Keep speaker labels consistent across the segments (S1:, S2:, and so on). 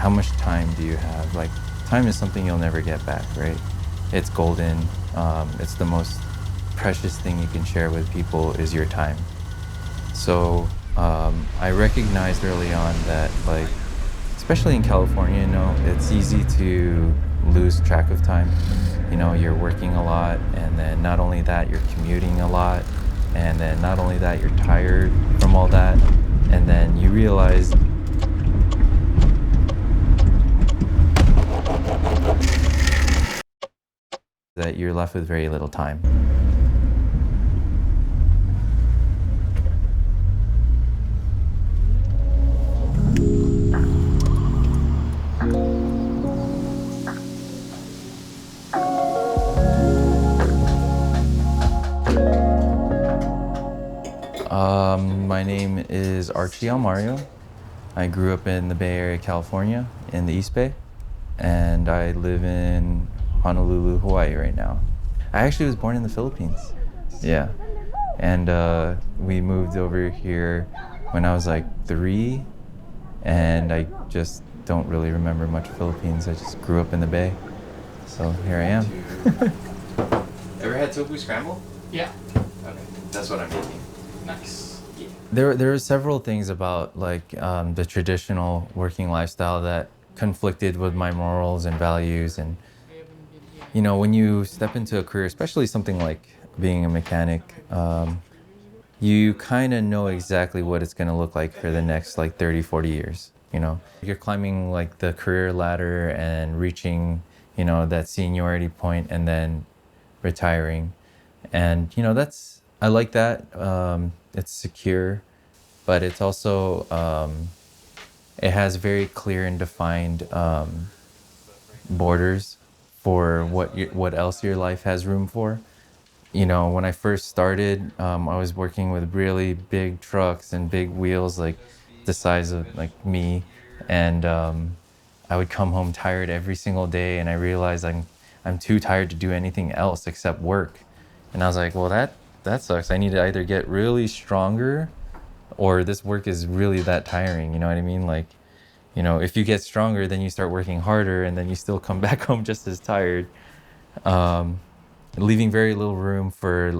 S1: how much time do you have? Like, time is something you'll never get back, right? It's golden. It's the most precious thing you can share with people is your time. So I recognized early on that, like, especially in California, it's easy to lose track of time. You're working a lot, and then not only that, you're commuting a lot, and then not only that, you're tired from all that, and then you realize that you're left with very little time. My name is Archie. I grew up in the Bay Area, California, in the East Bay, and I live in Honolulu, Hawaii right now. I actually was born in the Philippines. Yeah. And we moved over here when I was like 3, and I just don't really remember much Philippines. I just grew up in the Bay. So here I am. Ever had tofu scramble?
S2: Yeah.
S1: Okay, that's what I'm making.
S2: Nice. Yeah.
S1: There are several things about like the traditional working lifestyle that conflicted with my morals and values. And when you step into a career, especially something like being a mechanic, you kind of know exactly what it's going to look like for the next like 30, 40 years. You're climbing like the career ladder and reaching that seniority point, and then retiring. And that's, I like that. It's secure, but it's also it has very clear and defined borders for what else your life has room for. When I first started, I was working with really big trucks and big wheels, like the size of like me, and I would come home tired every single day, and I realized I'm too tired to do anything else except work. And I was like, well, that sucks. I need to either get really stronger, or this work is really that tiring. You know what I mean? Like, if you get stronger, then you start working harder, and then you still come back home just as tired, leaving very little room for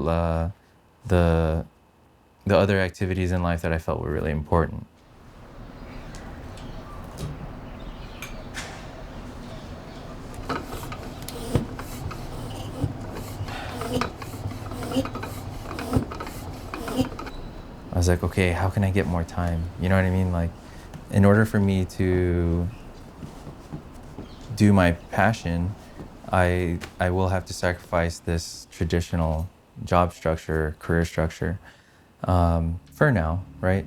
S1: the the other activities in life that I felt were really important. I was like, okay, how can I get more time? You know what I mean? Like, in order for me to do my passion, I will have to sacrifice this traditional job structure, career structure, for now, right?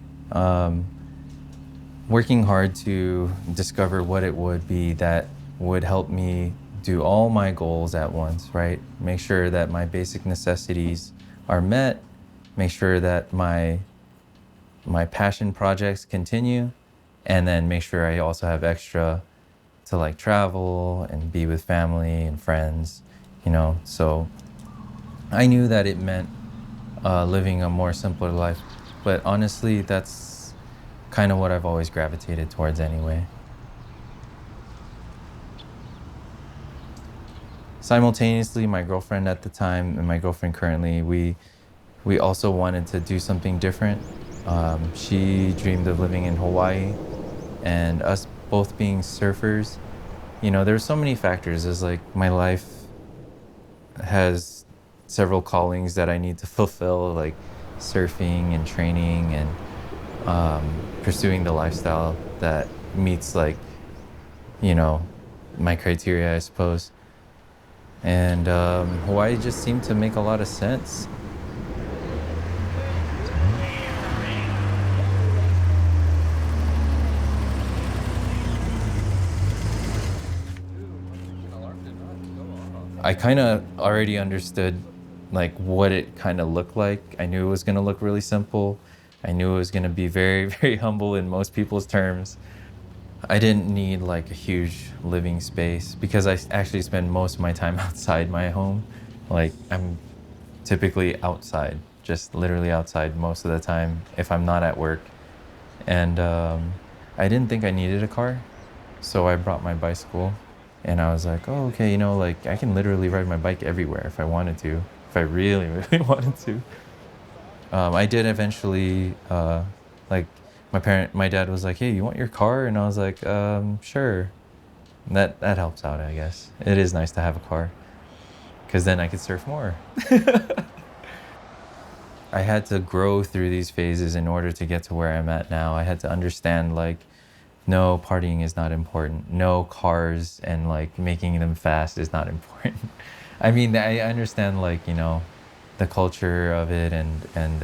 S1: Working hard to discover what it would be that would help me do all my goals at once, right? Make sure that my basic necessities are met, make sure that my passion projects continue, and then make sure I also have extra to like travel and be with family and friends, So I knew that it meant living a more simpler life, but honestly, that's kind of what I've always gravitated towards anyway. Simultaneously, my girlfriend at the time and my girlfriend currently, we also wanted to do something different. She dreamed of living in Hawaii, and us both being surfers, there's so many factors. It's like my life has several callings that I need to fulfill, like surfing and training and pursuing the lifestyle that meets like, my criteria, I suppose. And Hawaii just seemed to make a lot of sense. I kind of already understood like what it kind of looked like. I knew it was going to look really simple. I knew it was going to be very, very humble in most people's terms. I didn't need like a huge living space because I actually spend most of my time outside my home. Like, I'm typically outside, just literally outside most of the time if I'm not at work. And I didn't think I needed a car. So I brought my bicycle and I was like, oh, okay, you know, like I can literally ride my bike everywhere if I wanted to, if I really, really wanted to. I did eventually, like my dad was like, hey, you want your car? And I was like, sure. And that helps out, I guess. It is nice to have a car because then I could surf more. I had to grow through these phases in order to get to where I'm at now. I had to understand like, no, partying is not important. No, cars and like making them fast is not important. I mean, I understand like, you know, the culture of it and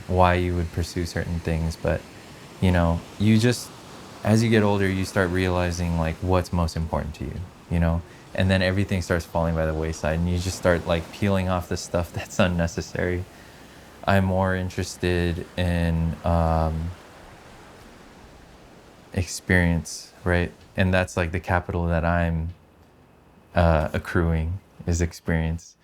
S1: why you would pursue certain things, but you know, you just as you get older, you start realizing like what's most important to you, you know, and then everything starts falling by the wayside, and you just start like peeling off the stuff that's unnecessary. I'm more interested in experience, right? And that's like the capital that I'm accruing is experience.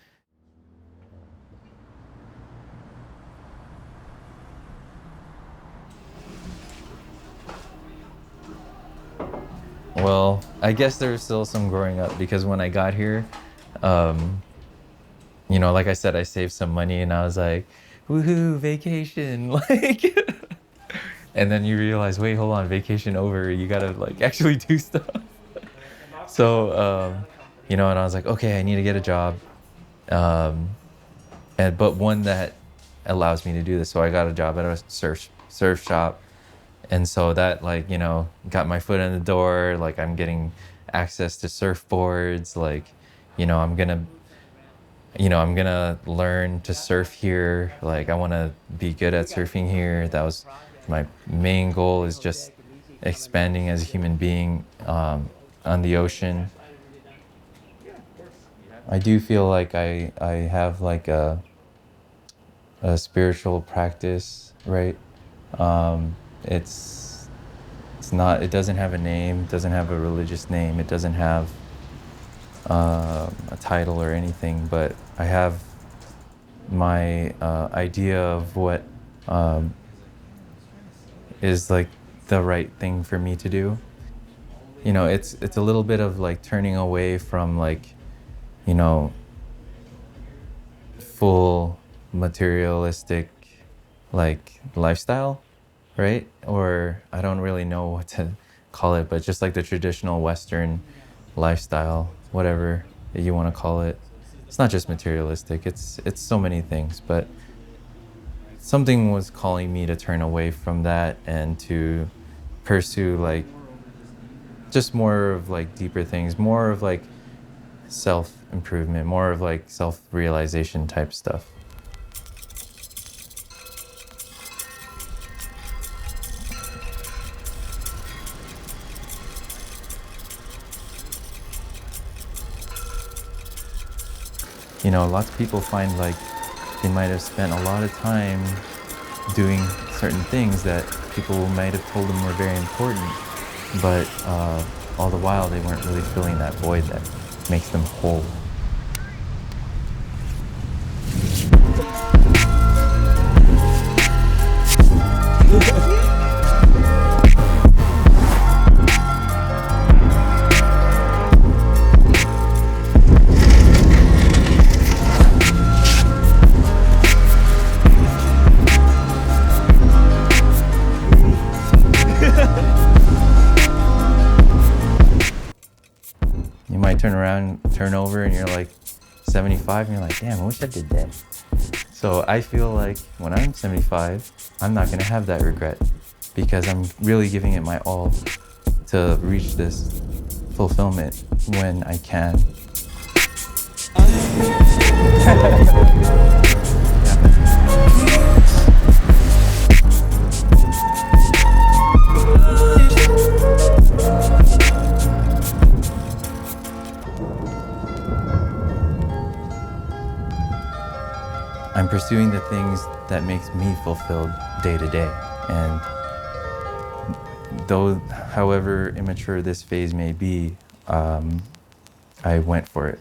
S1: Well, I guess there's still some growing up because when I got here, um, you know, like I said, I saved some money and I was like, woohoo, vacation. Like, and then you realize, wait, hold on, vacation over. You gotta like actually do stuff. So, you know, and I was like, okay, I need to get a job. Um, but one that allows me to do this. So I got a job at a surf shop. And so that like, you know, got my foot in the door. Like I'm getting access to surfboards. Like, you know, I'm gonna learn to surf here. Like I want to be good at surfing here. That was my main goal, is just expanding as a human being on the ocean. I do feel like I have like a spiritual practice, right? Um, it's it doesn't have a name, doesn't have a religious name, it doesn't have a title or anything, but I have my idea of what um, is like the right thing for me to do. You know, it's a little bit of like turning away from like, you know, full materialistic like lifestyle, right? Or I don't really know what to call it, but just like the traditional Western lifestyle, whatever you want to call it. It's not just materialistic, it's so many things, but something was calling me to turn away from that and to pursue like just more of like deeper things, more of like self improvement, more of like self realization type stuff. You know, lots of people find like they might have spent a lot of time doing certain things that people might have told them were very important, but all the while they weren't really filling that void that makes them whole. You might turn around, turn over, and you're like 75, and you're like, damn, I wish I did that. So I feel like when I'm 75, I'm not gonna have that regret because I'm really giving it my all to reach this fulfillment when I can. I'm pursuing the things that makes me fulfilled day to day. And though, however immature this phase may be, I went for it.